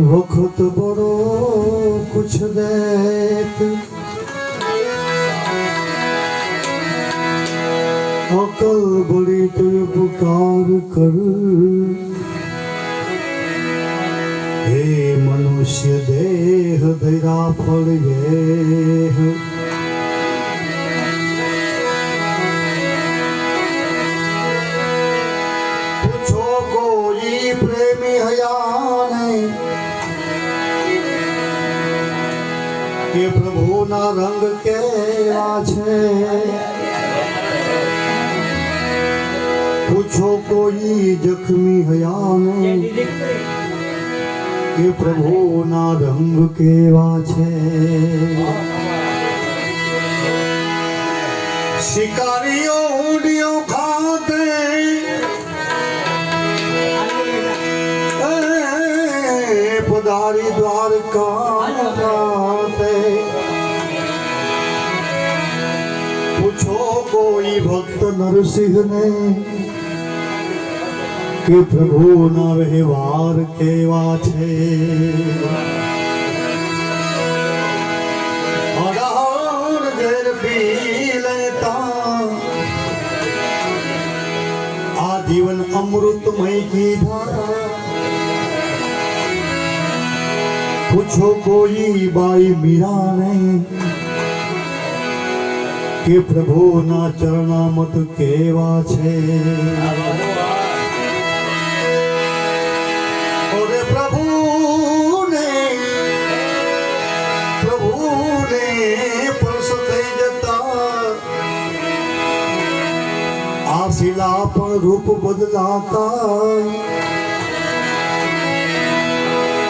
वक्त बड़ो कुछ देत अकल बड़ी तो पुकार कर। हे मनुष्य देह धरा फल ये पूछो कोई प्रेमी हयाने के प्रभु ना रंग केवा छे। पूछो कोई जख्मी हयाने के प्रभु ना रंग केवा छे। शिकारियों ऊँटियों खाते पधारी द्वारका खाते। पूछो कोई भक्त नरसिंह ने कि प्रभु ना व्यवहार केवा छे। अडार घेर पी लेता आजीवन अमृतमय की धारा। पूछो कोई बाई मीरा ने कि प्रभु ना चरणामत केवा छे। शिला पर रूप बदलाता।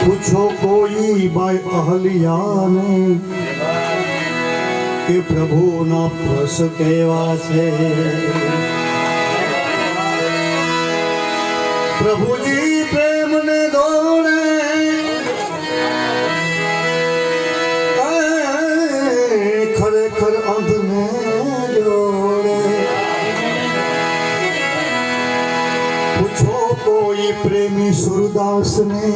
पूछो कोई बाय अहलिया ने कि प्रभु ना प्रस केवा छे। प्रभु जी प्रेम ने दौड़े खरेखर अंध ने जोड़े। पूछो कोई प्रेमी सूरदास ने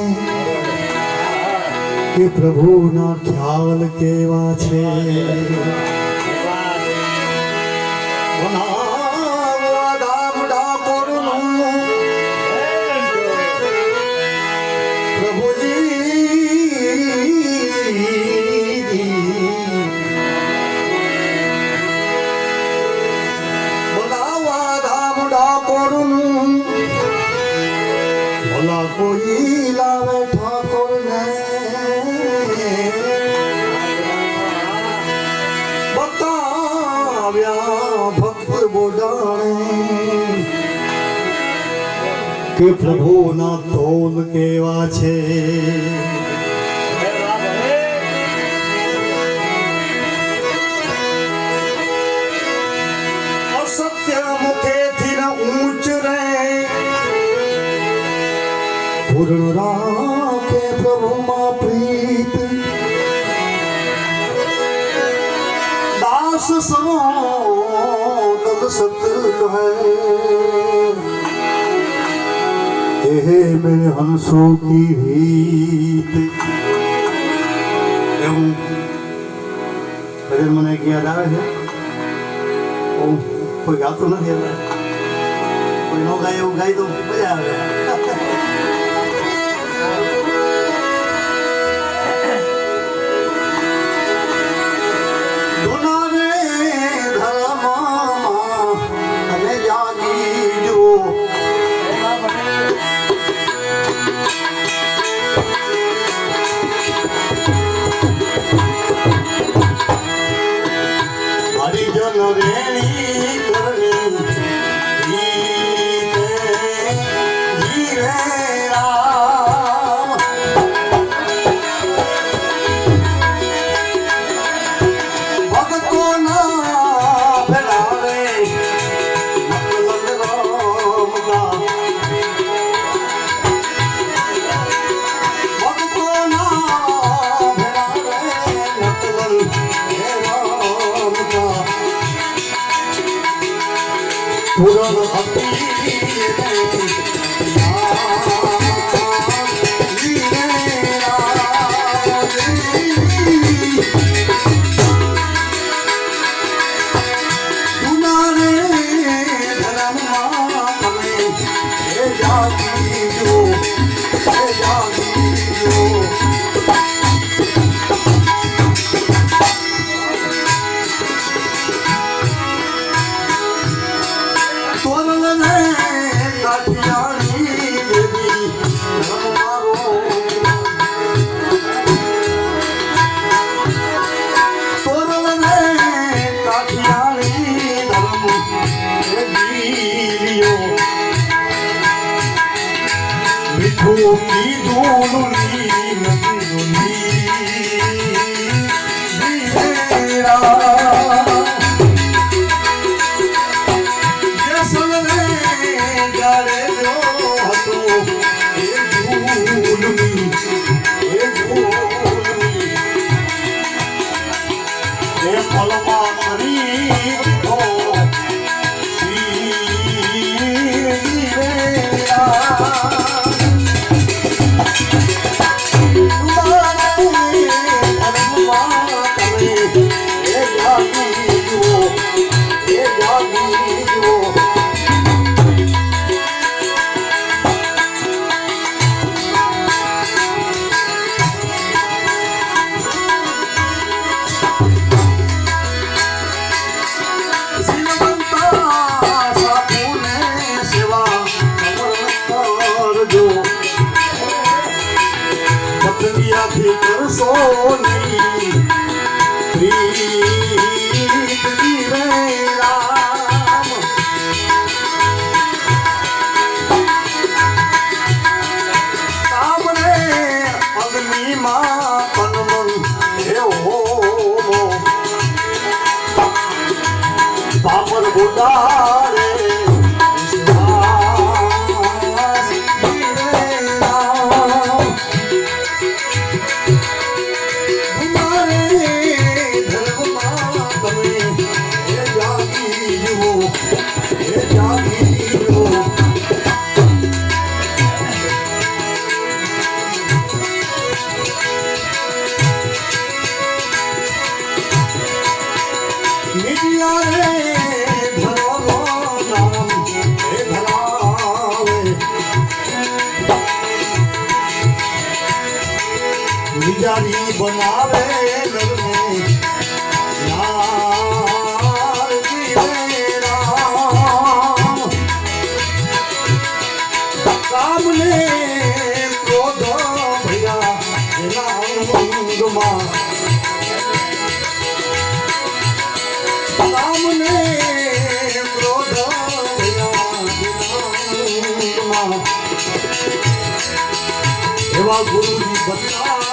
कि प्रभु ना ख्याल केवा छे। प्रभु जी बनावा धाम डाकोर भला कोई लावे ठाकुर ने। बताव्या भक्त बोडाणे के प्रभु ना तोल केवा छे। असत्य मुखे थी न ऊंच रे पूर्ण राखे प्रभु मां प्रीत। दास सो तद सत्य कहे हे मेरे हंसों की रीत। एवं भजन મને યાદ આવે છે કોઈ ગાતું નથી એટલે કોઈ ન ગાય એવું ગાઈ તો મજા આવે। પૂરણ હતી જાગી જો જાગી જો મીઠું દૂધની પાપર બોલારે બનાવે કામને ક્રોધ ભયા એના અંગમાં કામને ક્રોધ ભયા એના અંગમાં એવા ગુરુજી બતા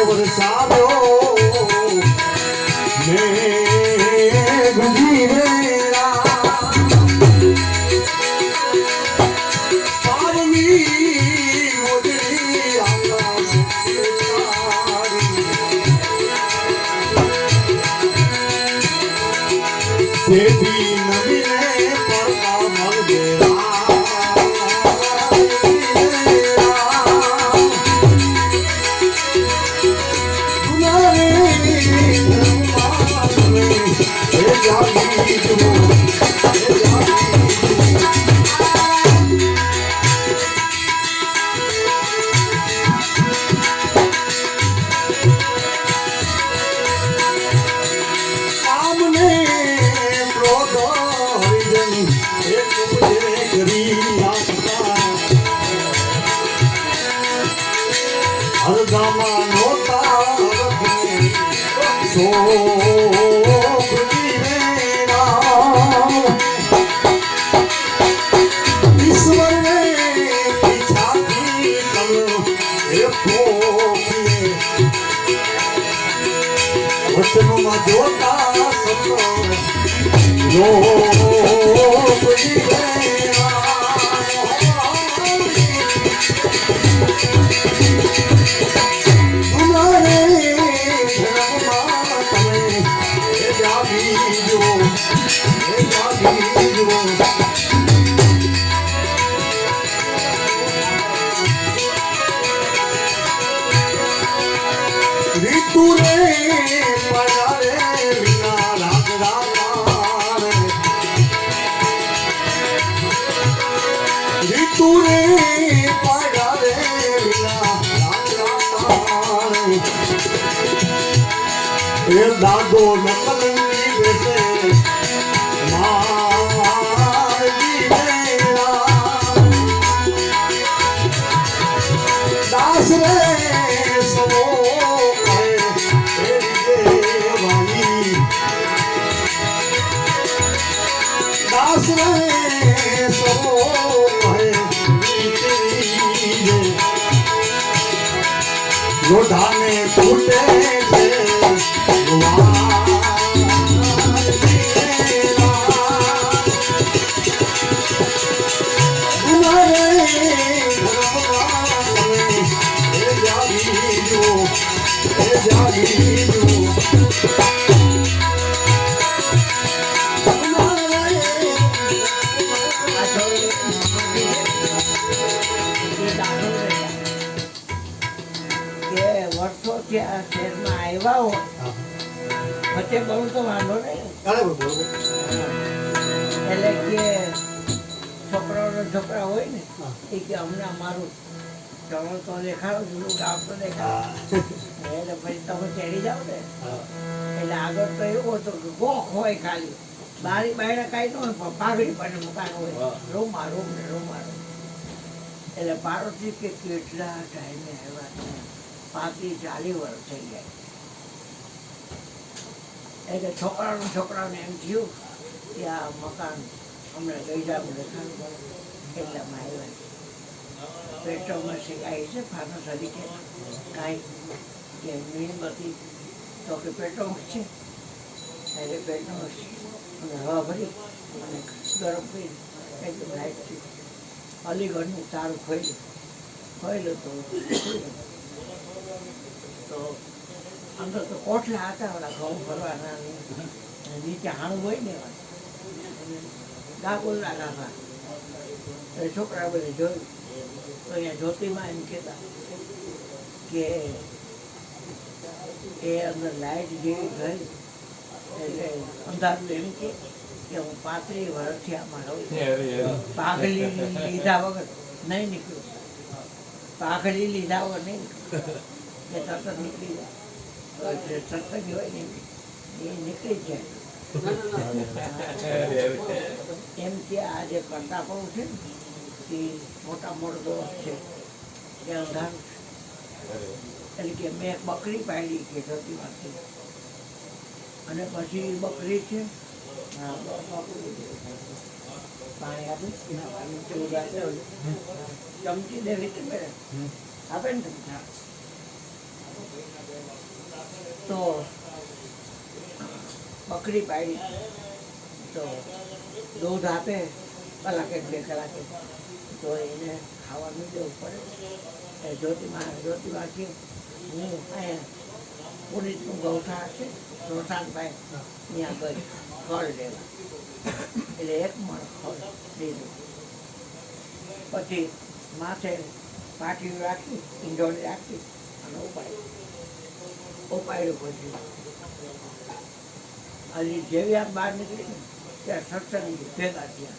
વરસાવ્યો મેઘ જીરેરા પારની મોજડી આકાશ તેથી નદીને પડતા મળે દર્શનમાં જોતા સતો દાદો નકલંગી બેસે દાસ રે સવો દાસ રે સવો જોધાને તૂટે છે શહેરમાં આવ્યા હોય પછી બહુ તો વાંધો નહીં એટલે કે છોકરા હોય ને એ કે હમણાં મારું ચણો તો દેખાડો છું ગામ તો દેખાડો એટલે પછી તમે ચડી જાઓ ને એટલે આગળ તો એવું હતું કે ગોખ હોય ખાલી બારી બાયણે કાંઈ ન હોય પણ પાઘડી પણ મકાન હોય રૂમા રૂમ ને રૂમા રૂમ એટલે પાડોશી કે કેટલા ટાઈમે આવ્યા 35-40 વર્ષ થઈ જાય એટલે છોકરાઓને એમ થયું કે આ મકાન હમણાં ગઈ જાવ દેખાડું એટલામાં આવ્યા પેટ્રોલમાં શીખાય છે ફાનસ તરીકે કાંઈ કે મીણબત્તી તો કે પેટ્રોલ છે એટલે પેટ્રોલ અને હવા ભરી અને ગરમ કરી એકદમ લાઈટ થયું અલીગઢનું તારું ખોલ્યું તો અંદર તો કોઠલા હતા ઓલા ઘઉં ભરવાના નીચે હાણું હોય ને ગાગોલના ગાભા એટલે છોકરા બધે જોયું તો અહીંયા જ્યોતિમાં એમ કહેતા કે એ અંદર લાઈટ જેવી ગઈ એટલે અંધારું એમ કે હું 35 વર્ષથી આમાં રહું પાઘડી લીધા વગર નહીં નીકળ્યું પાઘડી લીધા વગર નહીં નીકળ્યું એ તરત નીકળી જાય સત્સંગી હોય ને એ નીકળી જાય એમ કે આ જે કરતા પણ છે ને એ મોટા મોટો દોસ્ત છે એ અંધારું છે એટલે કે મેં બકરી પાડી કે થતી વાત અને પછી બકરી છે પાણી આપે ચમચી દેવી આપે ને તો બકરી પાડી તો દૂધ આપે કલાકે 2 કલાકે તો એને ખાવાનું દેવું પડે એ જ્યોતિમાં કે હું અહીંયા પુનિતનું ગૌઠા છે રોસાનભાઈ ત્યાં ગઈ ખડ લેવા એટલે 1 મણ ખડ લીધું પછી માથે પાટી રાખી ઈંડોળી રાખી અને ઉપાડ્યું પછી હજી જેવી આમ બહાર નીકળી ને ત્યાં સત્સંગ ભેગા થયા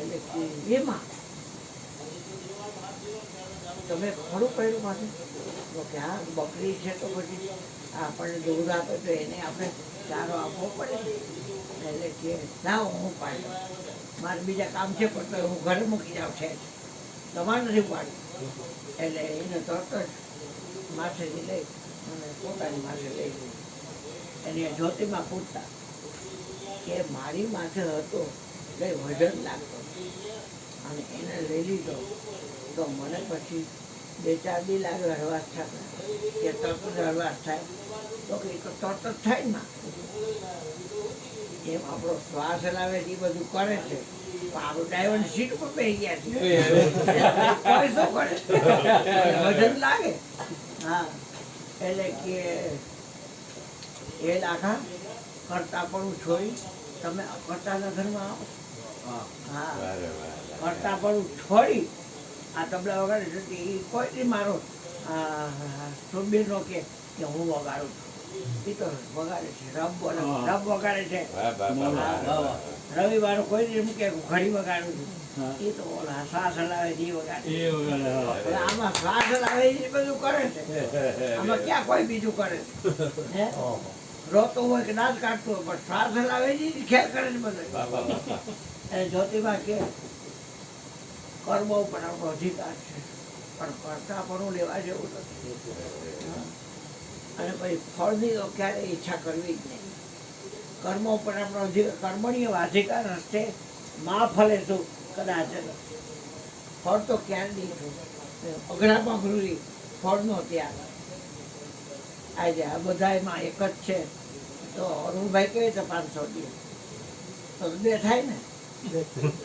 એટલે એમાં તમે ખડું પડ્યું માથે તો કે હા બકરી છે તો પછી આપણને દૂધ આપે તો એને આપણે ચારો આપવો પડે એટલે કે ના હું પાડ્યું મારે બીજા કામ છે પણ તો હું ઘરે મૂકી જાઉં છે તમારે નથી પાડ્યું એટલે એને તરત જ માથેથી લઈ અને પોતાની માથે લઈ ગઈ એને જ્યોતિમાં પૂછતા કે મારી માથે હતો કંઈ વજન લાગતો અને એને લઈ લીધો તો મને પછી 2-4 દી લાગે હળવાશ થાય કે તરત જ હળવાશ થાય તો કે એ તો તરત જ થાય ને એમ આપણો શ્વાસ લાવે છે એ બધું કરે છે પણ આપણું ડ્રાઈવર સીટ પર બેસી ગયા છે કોઈ શું કરે વજન લાગે હા એટલે કે એ લાખા કરતા પણ છોડી તમે અકર્તાના ઘરમાં આવો હા કરતા પણ છોડી આ તબલા વગાડે છે એ કોઈ નહીં મારો સુરબીરનો કે હું વગાડું છું એ તો વગાડે છે રબ વગાડે છે રવિવાર કોઈ નહીં મૂકે ઘડી વગાડું છું એ તો ઓલા શ્વાસ હલાવે છે એ વગાડે આમાં શ્વાસ હલાવે એ બધું કરે છે આમાં ક્યાં કોઈ બીજું કરે છે હે રોતો હોય કે દાંત કાઢતો હોય પણ શ્વાસ હલાવે છે ખેલ કરે છે બધું અને જ્યોતિબા કે કર્મ ઉપર આપણો અધિકાર છે પણ કરતા પણ લેવા જેવું નથી અને પછી ફળની તો ક્યારેય ઈચ્છા કરવી જ નહીં કર્મ ઉપર આપણો અધિકાર કર્મણીય અધિકાર હસ્તે માં ફલે તું કદાચ ફળ તો ક્યારે નહીં છું અઘરામાં અઘરું ફળનો ત્યાગ આજે આ બધામાં એક જ છે તો અરુણભાઈ કેવી રીતે 500 દે તો 2 થાય ને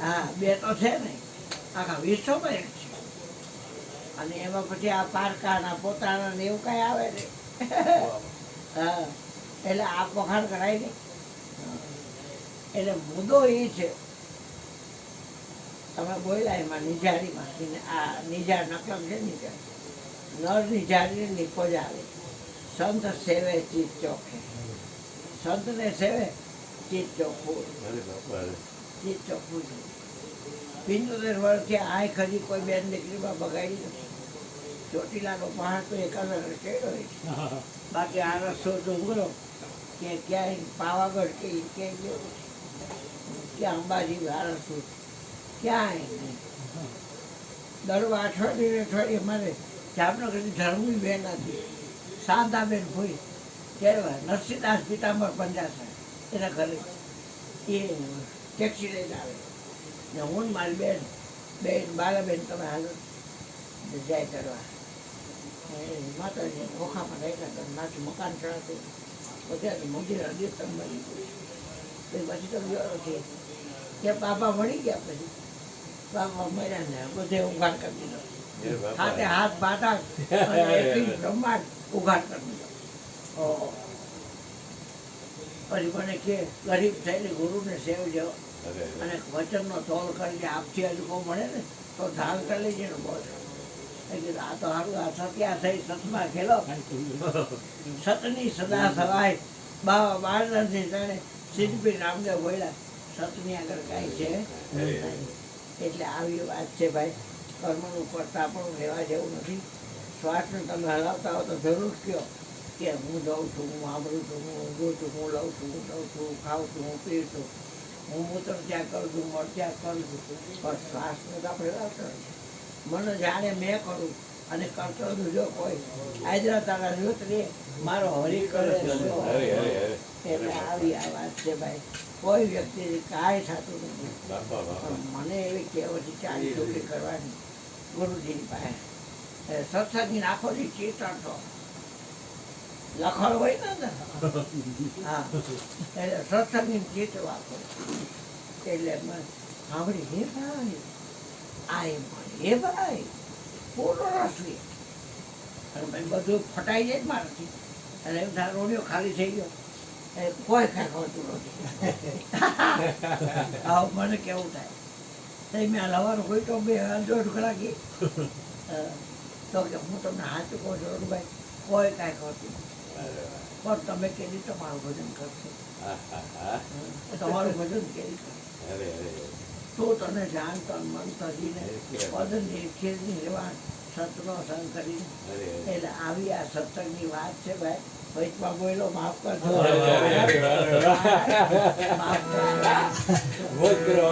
હા 2 તો છે ને આખા વિશ્વમાં એક છે અને એમાં પછી આ પારકાના પોતાના ને એવું કઈ આવે ને હા એટલે આ વખાણ કરાય નહીં એટલે મુદ્દો એ છે તમે બોલ્યા એમાં નિજારીમાં આ નિજાર નકલમ છે નિજાર નર નિજારી નિપજ આવે સંત સેવે ચીજ ચોખે સંતને સેવે ચીજ ચોખ્ખું ચીજ ચોખ્ખું છે 75 વર્ષથી આય ખરી કોઈ બેન દીકરીમાં બગાડી નથી ચોટીલાનો પહાડ તો એક અલગ કેળો છે બાકી આ રસ્તો ડુંગરો કે ક્યાંય પાવાગઢ કે ક્યાંય જેવું છે ક્યાં અંબાજી વારસું ક્યાંય નહીં દર અઠવાડિયે મારે જામનગરની ધર્મની બેન હતી શાંતાબેન ભૂઈ કહેવાય નરસિંહદાસ પિતાંબર પંજાસા એના ઘરે એ ટેક્સી લઈને આવે ને હું ને મારી બેન બાલાબેન તમે હાલો જાય કરવા માતાજી ખોખામાં રાખ્યા હતા નાચું મકાન ચડાતું બધા મંદિર અધિકતમ મળી ગયું પછી તો ગયો નથી કે બાપા મળી ગયા પછી બાપા મળ્યા ને બધે ઉઘાડ કરી દીધો હાથે હાથ બાટા બ્રહ્માંડ ઉઘાડ કરી દીધો પછી મને કે ગરીબ થઈને ગુરુને સેવજો અને વચનનો તોલ કરીને આપથી હજુ કોઈ મળે ને તો ધાલ કરી લેજે ને બહુ કીધું આ તો સારું આ સત્યા થઈ સતમાં ખેલો સતની સદા સવાય બાવા બાળનાથની જાણે સિદ્ધપીર રામદેવ બોલ્યા સતની આગળ કાંઈ છે એટલે આવી વાત છે ભાઈ કર્મનું કરતા પણ લેવા જેવું નથી શ્વાસને તમે હલાવતા હો તો જરૂર કહો કે હું જાઉં છું હું સાંભળું છું હું ઊંઘું છું હું લઉં છું હું લઉં છું હું ખાઉં છું હું પીઉં છું હું મૂત્ર ત્યાં કરું છું મળ ત્યાં કરું છું પણ શ્વાસને તો આપણે લાવતા મને જાણે મેં કરું અને કરતો જો કોઈ આજરા તારા જોત રે મારો હરી કરે એટલે આવી આ વાત છે ભાઈ કોઈ વ્યક્તિ કાંઈ થતું નથી પણ મને એવી કહેવતી ચાલી ચોકી કરવાની ગુરુજીની પાસે સત્સંગની આંખોની ચેતન તો લખણ હોય ને હા એટલે સત્સંગની ચેતવા એટલે સાંભળી હે ભાઈ આ એમ હે ભાઈ પૂરો રસ લે અને ભાઈ બધું ફટાઈ જાય જ મારાથી અને એમ થાય રોડિયો ખાલી થઈ ગયો કોઈ કાંઈ ખોતું નથી આવું મને કેવું થાય તો મેં હલાવવાનું કોઈ તો 2.5 કલાકે તો કે હું તમને સાચું કહું છું ભાઈ કોઈ કાંઈ ખોતું પણ તમે કેદી તમારું ભજન કરશો તમારું ભજન કેદી કરશો તો તને જાણ તન મન તજીને પદ નિર્ખેરની રહેવાન સતનો સંગ કરીને એટલે આવી આ સત્સંગની વાત છે ભાઈ વૈચમાં બોલો માફ કરજો માફ કરજો